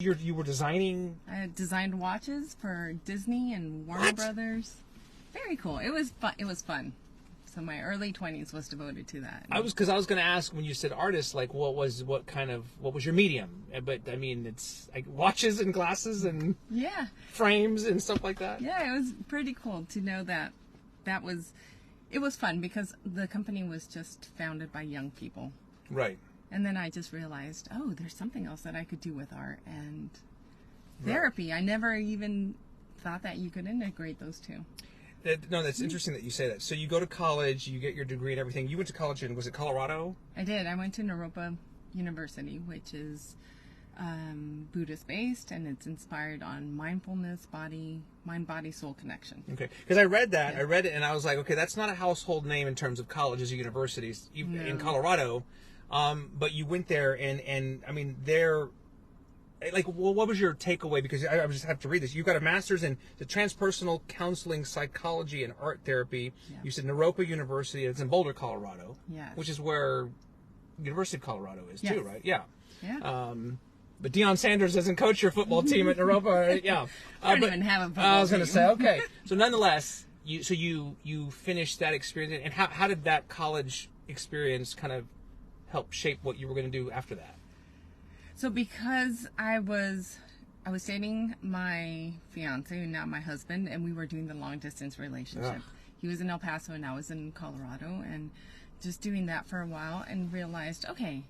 You were designing? I designed watches for Disney and Warner Brothers. Very cool. It was fun. It was fun. So my early 20s was devoted to that. I was going to ask, when you said artist, like what was your medium? But I mean, it's like watches and glasses and frames and stuff like that. Yeah, it was pretty cool to know that it was fun because the company was just founded by young people. Right. And then I just realized, oh, there's something else that I could do with art and therapy. I never even thought that you could integrate those two. No, that's interesting that you say that. So you go to college, you get your degree and everything. You went to college in, was it Colorado? I did. I went to Naropa University, which is Buddhist-based, and it's inspired on mindfulness, mind-body-soul connection. Okay. Because I read that. Yeah. I read it, and I was like, okay, that's not a household name in terms of colleges or universities in Colorado. But you went there, and I mean, what was your takeaway? Because I just have to read this. You got a master's in the transpersonal counseling, psychology, and art therapy. Yeah. You said Naropa University. It's in Boulder, Colorado. Yes. Which is where University of Colorado is too, right? Yeah. Yeah. But Deion Sanders doesn't coach your football team at Naropa. Yeah. I don't even have a football I was going to team. say, okay. So nonetheless, you finished that experience, and how did that college experience kind of help shape what you were going to do after that? So because I was dating my fiance, now my husband, and we were doing the long distance relationship. Ugh. He was in El Paso and I was in Colorado, and just doing that for a while, and realized, okay,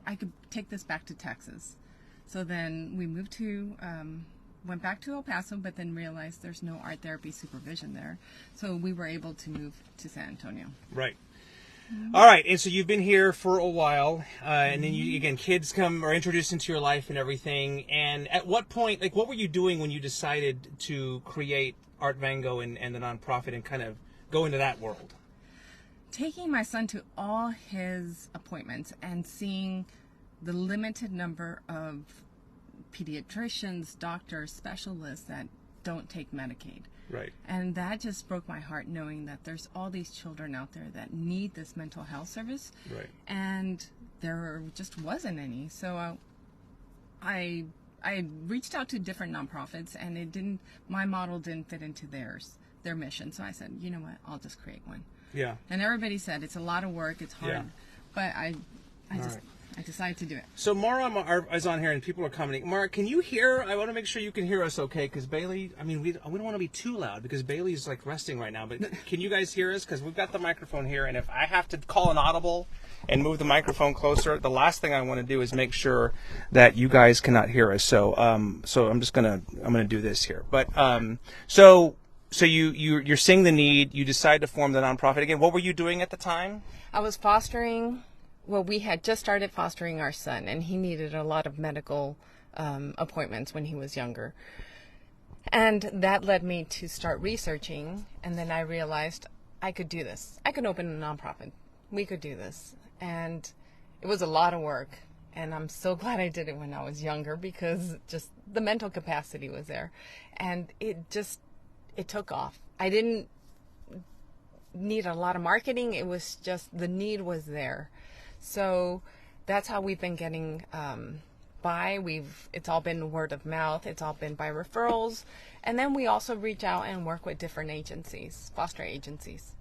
I could take this back to Texas. So then we went back to El Paso, but then realized there's no art therapy supervision there. So we were able to move to San Antonio. Right. All right, and so you've been here for a while, and then kids are introduced into your life and everything. And at what point, what were you doing when you decided to create Artvango and the nonprofit and kind of go into that world? Taking my son to all his appointments and seeing the limited number of pediatricians, doctors, specialists that don't take Medicaid. Right. And that just broke my heart, knowing that there's all these children out there that need this mental health service. Right. And there just wasn't any. So I reached out to different nonprofits, and my model didn't fit into their mission. So I said, you know what, I'll just create one. Yeah. And everybody said it's a lot of work, it's hard. Yeah. But I decided to do it. So Mara is on here, and people are commenting. Mara, can you hear? I want to make sure you can hear us okay, because Bailey, I mean, we don't want to be too loud, because Bailey's like resting right now. But can you guys hear us? Because we've got the microphone here, and if I have to call an audible and move the microphone closer, the last thing I want to do is make sure that you guys cannot hear us. So I'm gonna do this here. But so you're seeing the need. You decide to form the nonprofit again. What were you doing at the time? I was fostering. Well, we had just started fostering our son, and he needed a lot of medical appointments when he was younger. And that led me to start researching, and then I realized I could do this. I could open a nonprofit. We could do this. And it was a lot of work, and I'm so glad I did it when I was younger, because just the mental capacity was there. And it took off. I didn't need a lot of marketing. It was just the need was there. So that's how we've been getting by. It's all been word of mouth. It's all been by referrals. And then we also reach out and work with different agencies, foster agencies.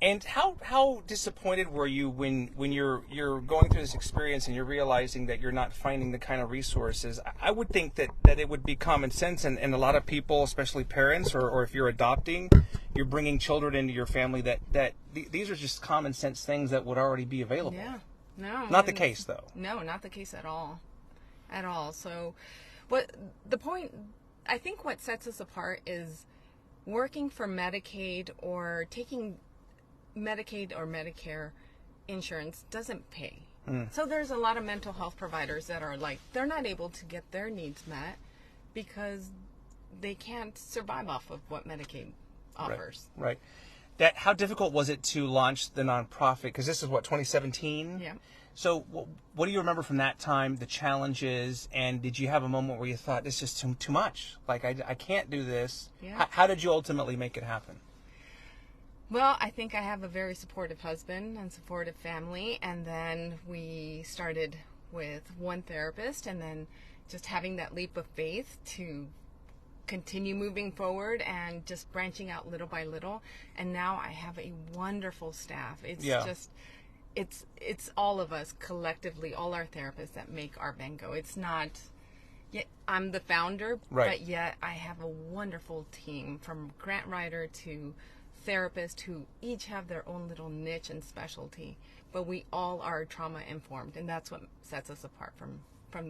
And how disappointed were you when you're going through this experience and you're realizing that you're not finding the kind of resources? I would think that it would be common sense, and a lot of people, especially parents, or if you're adopting, you're bringing children into your family, that these are just common sense things that would already be available. Yeah. No. Not the case, though. No, not the case at all. At all. So I think what sets us apart is working for Medicaid or taking Medicaid or Medicare insurance doesn't pay. So there's a lot of mental health providers that are they're not able to get their needs met because they can't survive off of what Medicaid offers. Right. How difficult was it to launch the nonprofit? Because this is 2017? Yeah. So what do you remember from that time, the challenges, and did you have a moment where you thought, this is too much? I can't do this. Yeah. How did you ultimately make it happen? Well, I think I have a very supportive husband and supportive family, and then we started with one therapist and then just having that leap of faith to continue moving forward and just branching out little by little. And now I have a wonderful staff. It's just, it's all of us collectively, all our therapists that make Artvango. It's not, yet I'm the founder, but yet I have a wonderful team, from grant writer to therapists, who each have their own little niche and specialty, but we all are trauma informed, and that's what sets us apart from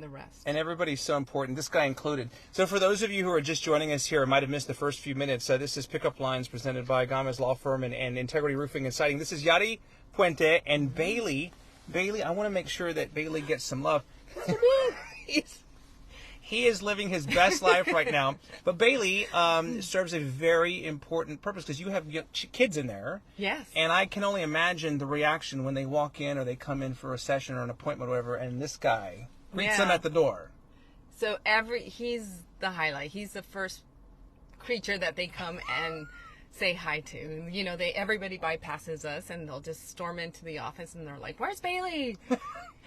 the rest. And everybody's so important, this guy included. So for those of you who are just joining us here, might have missed the first few minutes, this is Pickup Lines presented by Gamez Law Firm and Integrity Roofing and Siding. This is Yadi Puente and Bailey. Bailey, I want to make sure that Bailey gets some love. He is living his best life right now. But Bailey serves a very important purpose, because you have kids in there. Yes. And I can only imagine the reaction when they walk in or they come in for a session or an appointment or whatever, and this guy greets them at the door. So he's the highlight. He's the first creature that they come and say hi to. You know, everybody bypasses us, and they'll just storm into the office, and they're like, "Where's Bailey?"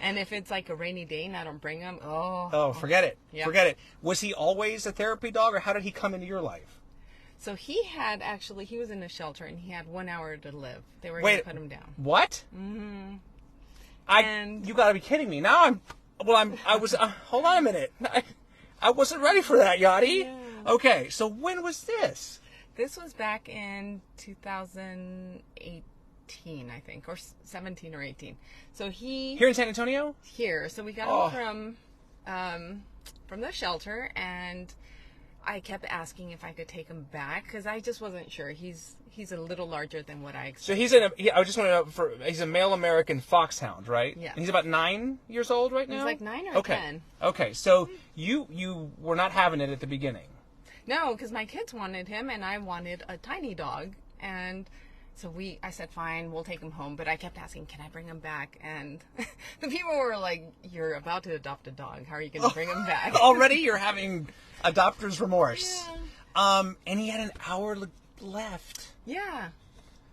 And if it's like a rainy day and I don't bring him, forget it. Yeah. Forget it. Was he always a therapy dog, or how did he come into your life? So he was in a shelter, and he had 1 hour to live. They were going to put him down. What? Mm-hmm. You got to be kidding me. Now I was, hold on a minute. I wasn't ready for that, Yadi. Yeah. Okay, so when was this? This was back in 2018, I think, or 17 or 18. So here in San Antonio? Here. So we got him from the shelter, and I kept asking if I could take him back, because I just wasn't sure. He's a little larger than what I expected. So I just want to know, he's a male American Fox Hound, right? Yeah. And he's about 9 years old right now? He's like 9 or 10. Okay, so you were not having it at the beginning. No, because my kids wanted him, and I wanted a tiny dog, and so I said, fine, we'll take him home. But I kept asking, can I bring him back? And the people were like, you're about to adopt a dog. How are you going to bring him back? Already you're having adopter's remorse. Yeah. And he had an hour left. Yeah.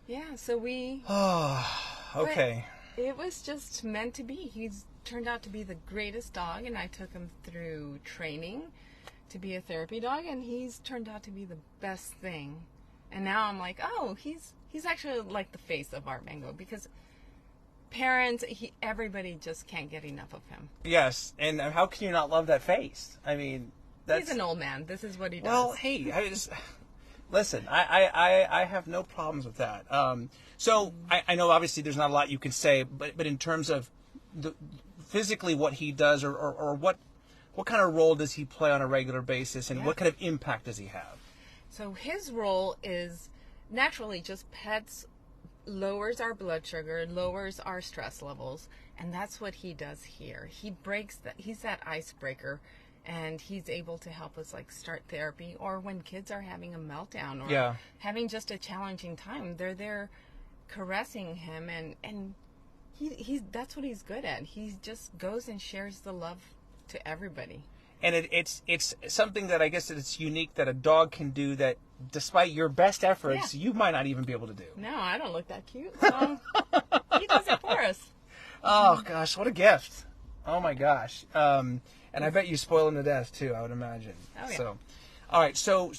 Yeah, so we... Okay. But it was just meant to be. He's turned out to be the greatest dog, and I took him through training to be a therapy dog, and he's turned out to be the best thing. And now I'm like, he's actually like the face of Artvango, because parents, everybody just can't get enough of him. Yes, and how can you not love that face? I mean, he's an old man. This is what he does. Well, hey, listen, I have no problems with that. So I know obviously there's not a lot you can say, but in terms of physically what he does, or what kind of role does he play on a regular basis, and what kind of impact does he have? So his role is naturally just lowers our blood sugar, lowers our stress levels, and that's what he does here. He's that icebreaker, and he's able to help us like start therapy, or when kids are having a meltdown or having just a challenging time, they're there caressing him, and he's that's what he's good at. He just goes and shares the love to everybody. And it's something that I guess that it's unique that a dog can do, that despite your best efforts, you might not even be able to do. No, I don't look that cute, so he does it for us. Oh gosh, what a gift! Oh my gosh, and I bet you spoil him to death too, I would imagine. Oh yeah. So, all right, so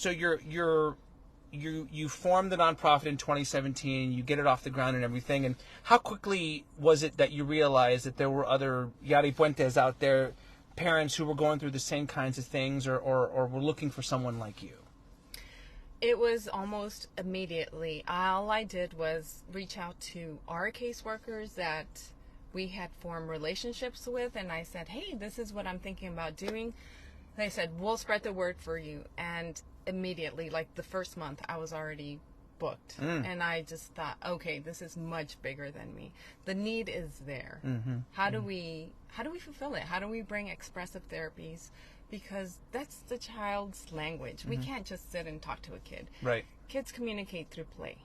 you formed the nonprofit in 2017. You get it off the ground and everything. And how quickly was it that you realized that there were other Yadi Puentes out there, parents who were going through the same kinds of things, or were looking for someone like you? It was almost immediately. All I did was reach out to our caseworkers that we had formed relationships with, and I said, hey, this is what I'm thinking about doing. They said, we'll spread the word for you. And immediately, like the first month, I was already booked. And I just thought, okay, this is much bigger than me. The need is there. How do we fulfill it? How do we bring expressive therapies? Because that's the child's language. We can't just sit and talk to a kid. Right. Kids communicate through play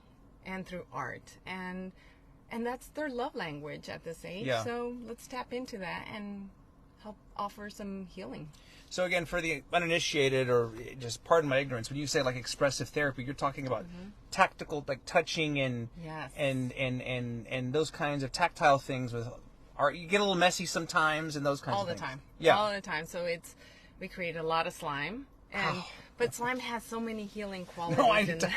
and through art, and that's their love language at this age. Yeah. So let's tap into that and help offer some healing. So again, for the uninitiated, or just pardon my ignorance, when you say like expressive therapy, you're talking about tactical, like touching and and those kinds of tactile things with art. You get a little messy sometimes, and those kinds all of things. All the time. Yeah. All the time. So it's We created a lot of slime. And but slime has so many healing qualities. No,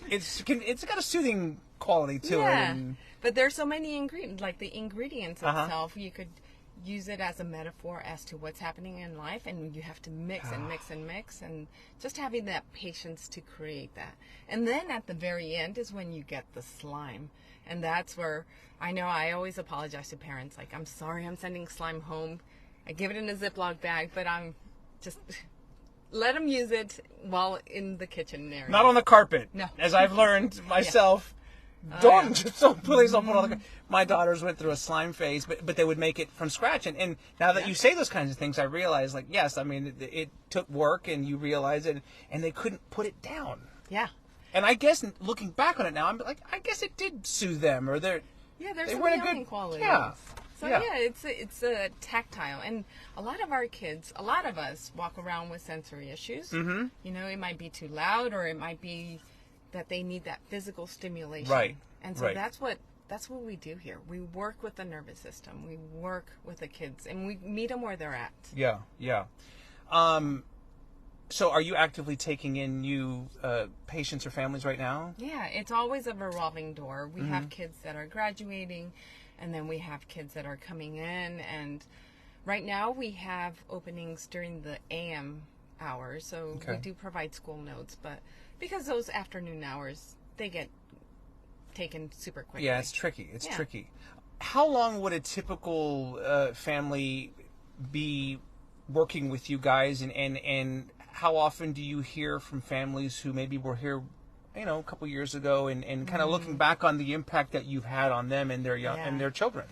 it's got a soothing quality to it. And... But there's so many ingredients, like the ingredients itself. You could use it as a metaphor as to what's happening in life, and you have to mix and mix and mix, and just having that patience to create that. And then at the very end is when you get the slime, and that's where I know I always apologize to parents. Like, I'm sorry, I'm sending slime home. I give it in a Ziploc bag, but I'm just let them use it while in the kitchen area. Not on the carpet. No, as I've learned myself. Please don't put all the. My daughters went through a slime phase, but they would make it from scratch. And now that you say those kinds of things, I realize, like, yes, I mean, it took work, and you realize it, and they couldn't put it down. Yeah. And I guess looking back on it now, I'm like, I guess it did soothe them, or there's some healing qualities. Yeah. So it's a tactile, and a lot of us walk around with sensory issues. Mm-hmm. You know, it might be too loud, or it might be that they need that physical stimulation. Right. And so that's what we do here. We work with the nervous system. We work with the kids, and we meet them where they're at. Yeah, yeah. So are you actively taking in new patients or families right now? Yeah, it's always a revolving door. We have kids that are graduating, and then we have kids that are coming in. And right now we have openings during the AM hours, so we do provide school notes, but because those afternoon hours, they get taken super quickly. Yeah, it's tricky. It's tricky. How long would a typical family be working with you guys, and how often do you hear from families who maybe were here, you know, a couple years ago, and kind of looking back on the impact that you've had on them and their young and their children?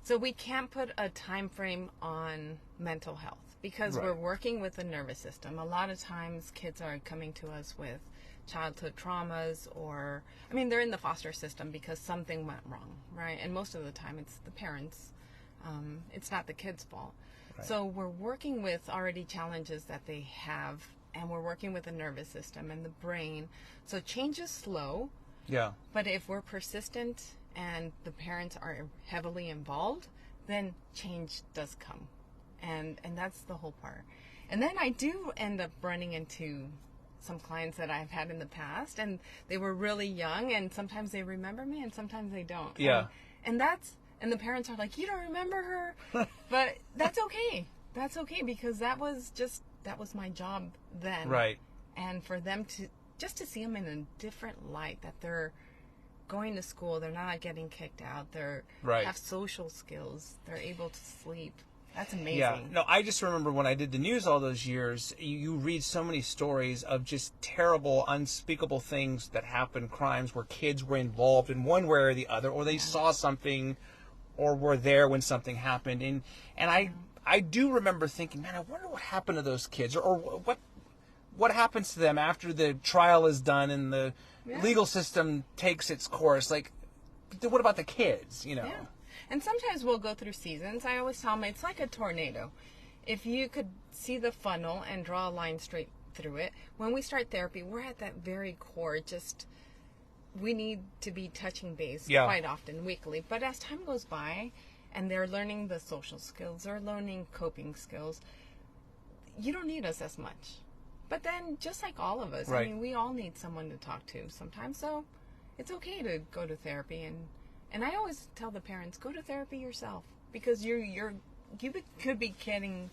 So we can't put a time frame on mental health because we're working with the nervous system. A lot of times kids are coming to us with childhood traumas, or, I mean, they're in the foster system because something went wrong, right? And most of the time it's the parents. It's not the kid's fault. Right. So we're working with already challenges that they have, and we're working with the nervous system and the brain. So change is slow. Yeah. But if we're persistent and the parents are heavily involved, then change does come. And that's the whole part. And then I do end up running into some clients that I've had in the past, and they were really young, and sometimes they remember me and sometimes they don't. Yeah. And the parents are like, you don't remember her? But that's okay. That's okay, because that was my job then. Right. And for them to see them in a different light, that they're going to school, they're not getting kicked out, they're have social skills, they're able to sleep. That's amazing. Yeah. No, I just remember when I did the news all those years, you read so many stories of just terrible, unspeakable things that happened, crimes where kids were involved in one way or the other, or they saw something, or were there when something happened. And I do remember thinking, man, I wonder what happened to those kids, or what happens to them after the trial is done and the legal system takes its course. Like, what about the kids, you know? Yeah. And sometimes we'll go through seasons. I always tell them it's like a tornado. If you could see the funnel and draw a line straight through it, when we start therapy, we're at that very core. Just, we need to be touching base quite often, weekly. But as time goes by and they're learning the social skills, they're learning coping skills, you don't need us as much. But then, just like all of us, I mean, we all need someone to talk to sometimes. So it's okay to go to therapy. And I always tell the parents, go to therapy yourself, because you could be getting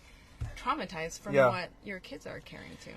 traumatized from what your kids are carrying to.